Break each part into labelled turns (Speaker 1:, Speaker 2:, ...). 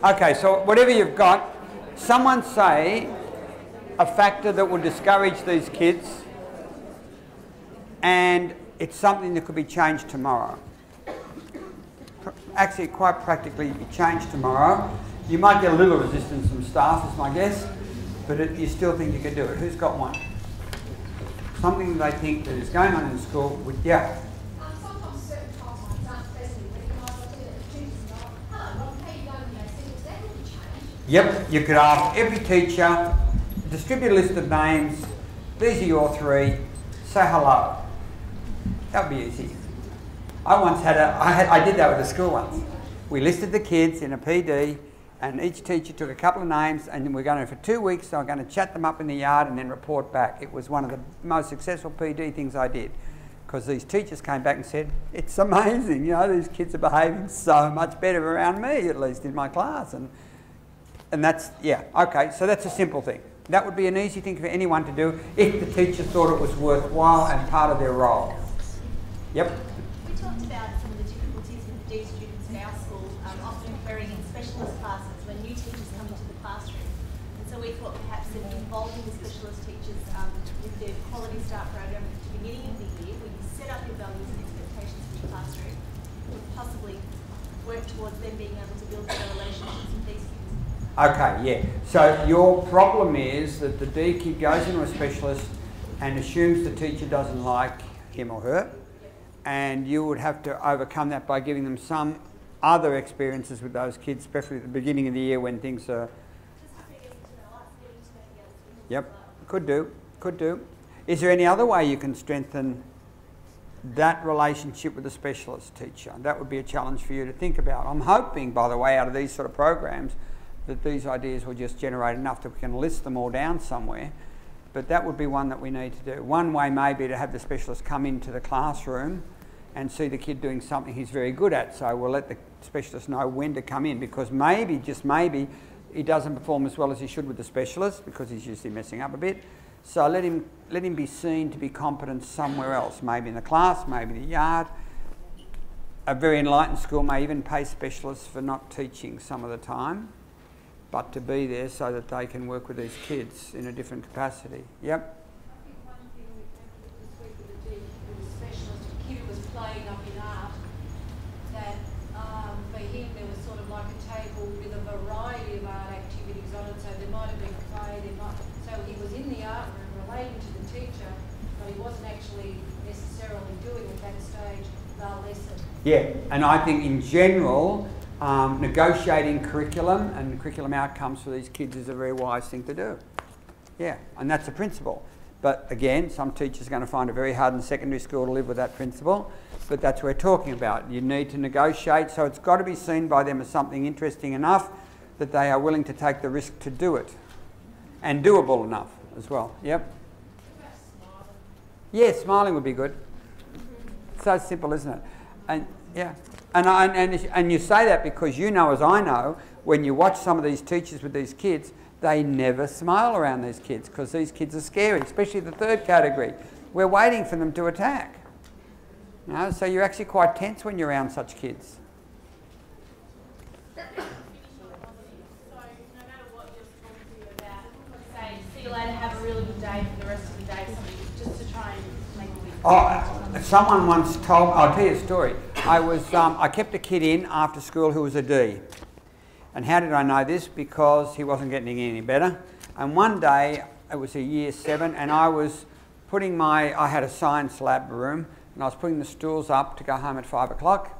Speaker 1: Okay, so whatever you've got, someone say a factor that will discourage these kids, and it's something that could be changed tomorrow. Actually, quite practically be changed tomorrow. You might get a little resistance from staff, is my guess, but you still think you can do it. Who's got one? Something they think that is going on in school with, yeah.
Speaker 2: Sometimes certain timelines aren't presently recognised. I do that with students and go, hello, Rob, how you going with those things? That would be changed.
Speaker 1: Yep, you could ask every teacher, distribute a list of names, these are your three, say hello. That would be easy. I did that with a school once. We listed the kids in a PD, and each teacher took a couple of names, and then we're going to, for 2 weeks, so I'm going to chat them up in the yard and then report back. It was one of the most successful PD things I did, because these teachers came back and said, it's amazing, you know, these kids are behaving so much better around me, at least in my class. And that's, yeah, okay, so that's a simple thing. That would be an easy thing for anyone to do if the teacher thought it was worthwhile and part of their role. Yep.
Speaker 3: We talked about some of the difficulties with D students in our school, often occurring in specialist classes when new teachers come into the classroom. And so we thought perhaps that involving the specialist teachers with the Quality Start program at the beginning of the year, where you set up your values and expectations for your classroom, would possibly work towards them being able to build better relationships with these students.
Speaker 1: Okay, yeah. So your problem is that the D kid goes into a specialist and assumes the teacher doesn't like him or her, and you would have to overcome that by giving them some other experiences with those kids, especially at the beginning of the year when things are... Yep, could do. Is there any other way you can strengthen that relationship with the specialist teacher? That would be a challenge for you to think about. I'm hoping, by the way, out of these sort of programs, that these ideas will just generate enough that we can list them all down somewhere. But that would be one that we need to do. One way may be to have the specialist come into the classroom and see the kid doing something he's very good at. So we'll let the specialist know when to come in, because maybe, just maybe, he doesn't perform as well as he should with the specialist because he's usually messing up a bit. So let him be seen to be competent somewhere else, maybe in the class, maybe the yard. A very enlightened school may even pay specialists for not teaching some of the time, but to be there so that they can work with these kids in a different capacity. Yep.
Speaker 4: I think one thing we happened this week with the specialist, a kid who was playing up in art, that for him there was sort of like a table with a variety of art activities on it, so there might have been a play, so he was in the art room relating to the teacher, but he wasn't actually necessarily doing at that stage the lesson.
Speaker 1: Yeah, and I think in general, negotiating curriculum and curriculum outcomes for these kids is a very wise thing to do. Yeah, and that's a principle. But again, some teachers are going to find it very hard in secondary school to live with that principle, but that's what we're talking about. You need to negotiate, so it's got to be seen by them as something interesting enough that they are willing to take the risk to do it, and doable enough as well. Yep. Yeah, smiling would be good. So simple, isn't it? And yeah. And you say that because you know, as I know, when you watch some of these teachers with these kids, they never smile around these kids because these kids are scary, especially the third category. We're waiting for them to attack. You know, so you're actually quite tense when you're around such kids.
Speaker 3: So no matter what you're talking to about, say, see you later, have a really good day for the rest of the day, just to try and make a win.
Speaker 1: Oh, someone once told, I'll tell you a story. I kept a kid in after school who was a D. And how did I know this? Because he wasn't getting any better. And one day, it was a year 7, and I was putting I had a science lab room, and I was putting the stools up to go home at 5 o'clock.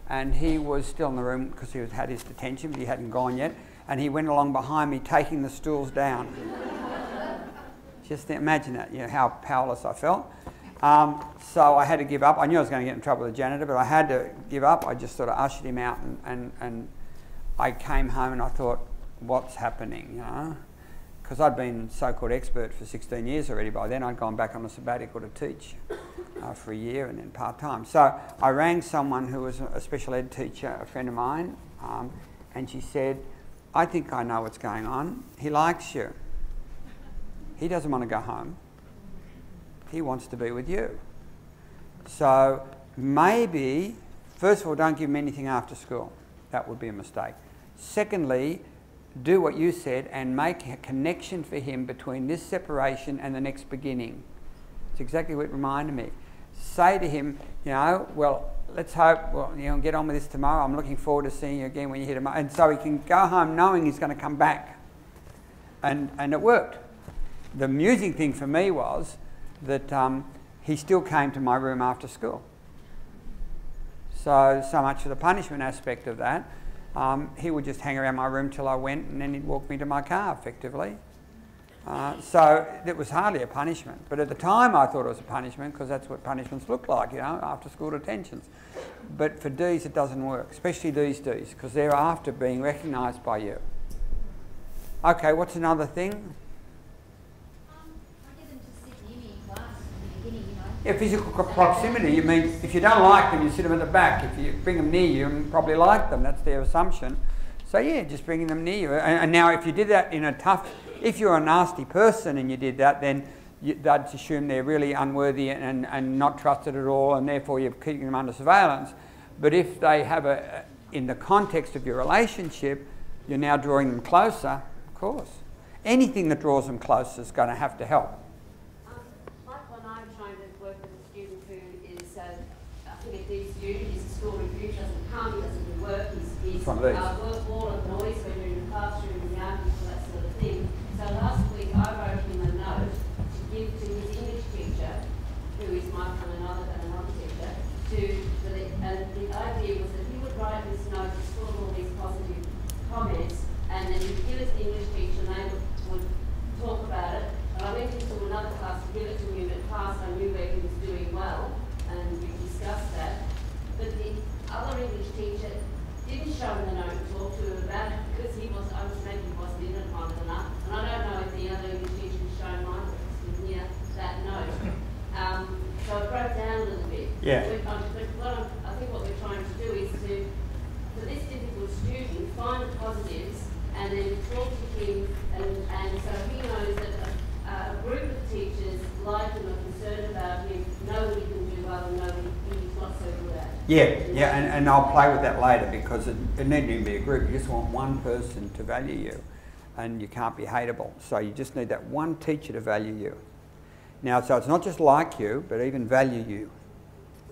Speaker 1: And he was still in the room because he had his detention, but he hadn't gone yet. And he went along behind me, taking the stools down. Just imagine that, you know, how powerless I felt. So I had to give up. I knew I was going to get in trouble with the janitor, but I had to give up. I just sort of ushered him out, and I came home and I thought, what's happening, you know? Because I'd been so-called expert for 16 years already by then. I'd gone back on a sabbatical to teach for a year and then part-time. So I rang someone who was a special ed teacher, a friend of mine, and she said, I think I know what's going on. He likes you. He doesn't want to go home. He wants to be with you. So maybe, first of all, don't give him anything after school. That would be a mistake. Secondly, do what you said and make a connection for him between this separation and the next beginning. It's exactly what it reminded me. Say to him, you know, well, let's hope, well, you know, get on with this tomorrow. I'm looking forward to seeing you again when you're here tomorrow. And so he can go home knowing he's going to come back. And it worked. The amusing thing for me was that he still came to my room after school. So much for the punishment aspect of that. He would just hang around my room till I went, and then he'd walk me to my car, effectively. So it was hardly a punishment. But at the time I thought it was a punishment, because that's what punishments look like, you know, after school detentions. But for Ds it doesn't work, especially these Ds, because they're after being recognised by you. Okay, what's another thing?
Speaker 2: I get them to sit near me in class in the beginning, you know.
Speaker 1: Yeah, physical proximity. You mean if you don't like them, you sit them at the back. If you bring them near you, you probably like them. That's their assumption. So yeah, just bringing them near you. And now if you did that in a tough, if you're a nasty person and you did that, then they'd assume they're really unworthy and not trusted at all, and therefore you're keeping them under surveillance. But if they have in the context of your relationship, you're now drawing them closer, of course. Anything that draws them closer is going to have to help.
Speaker 5: Like when I'm trying to work with a student who is, I think a D student, his school review doesn't come, he doesn't do work, he's work wall of noise when you're in the classroom and the arguments and that sort of thing. So last week I wrote him a note to give to his English teacher, who is Michael and another teacher, and the idea was that he would write this note to full of all these positive comments, and then he'd give it to the English teacher and they would talk about it. And I went into another class to give it to him at class. I knew where he was doing well, and we discussed that. But the other English teacher didn't show him the note and talk to him about it, because I was maybe he wasn't in it long enough. And I don't know if the other English teacher was shown mine, but he didn't hear that note. So it broke down a little bit.
Speaker 1: Yeah.
Speaker 5: But I think what we're trying to do is to, for this difficult student, find the positives and then talk to him, and so he knows that a group of teachers like him are concerned about him, know what he can do well and know what he's not so good at.
Speaker 1: Yeah, and I'll play with that later, because it needn't even be a group. You just want one person to value you, and you can't be hateable. So you just need that one teacher to value you. Now, so it's not just like you, but even value you.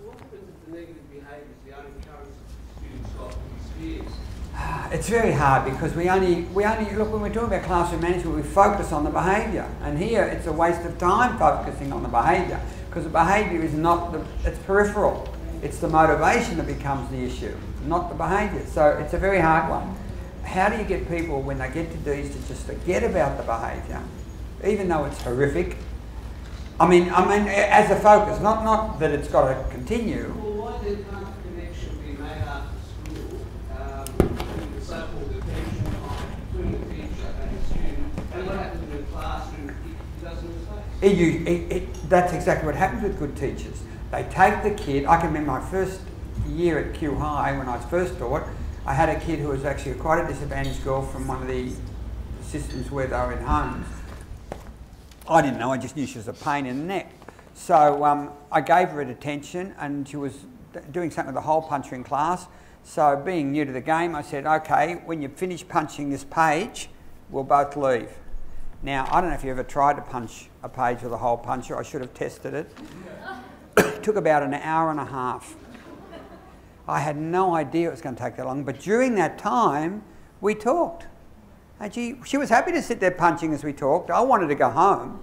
Speaker 6: What happens if the negative behaviour is the only current students got from his peers?
Speaker 1: It's very hard, because we only look, when we're talking about classroom management, we focus on the behaviour, and here it's a waste of time focusing on the behaviour, because the behaviour is not it's peripheral. It's the motivation that becomes the issue, not the behaviour. So it's a very hard one. How do you get people, when they get to D's, to just forget about the behaviour, even though it's horrific? I mean, as a focus, not that it's got to continue.
Speaker 6: Well, why then can't the connection be made after school between the so-called attention time between the teacher and the student, and what happens in the classroom if he doesn't mistake?
Speaker 1: That's exactly what happens with good teachers. They take the kid. I can remember my first year at Kew High, when I first taught, I had a kid who was actually quite a disadvantaged girl from one of the systems where they were in homes. I didn't know, I just knew she was a pain in the neck. So I gave her a detention, and she was doing something with the hole puncher in class. So being new to the game, I said, okay, when you finish punching this page, we'll both leave. Now, I don't know if you ever tried to punch a page with a hole puncher. I should have tested it. It took about an hour and a half. I had no idea it was going to take that long, but during that time, we talked. And she was happy to sit there punching as we talked. I wanted to go home.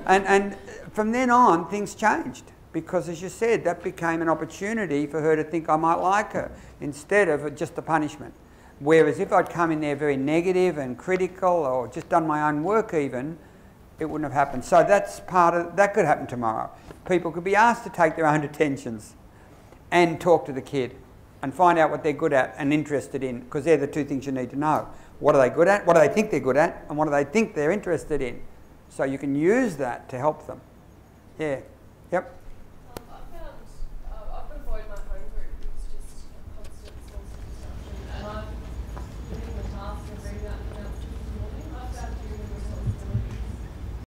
Speaker 1: And from then on, things changed. Because as you said, that became an opportunity for her to think I might like her, instead of just a punishment. Whereas if I'd come in there very negative and critical, or just done my own work even, it wouldn't have happened. So that's that could happen tomorrow. People could be asked to take their own detentions and talk to the kid and find out what they're good at and interested in, because they're the two things you need to know. What are they good at? What do they think they're good at? And what do they think they're interested in? So you can use that to help them. Yeah. Yep.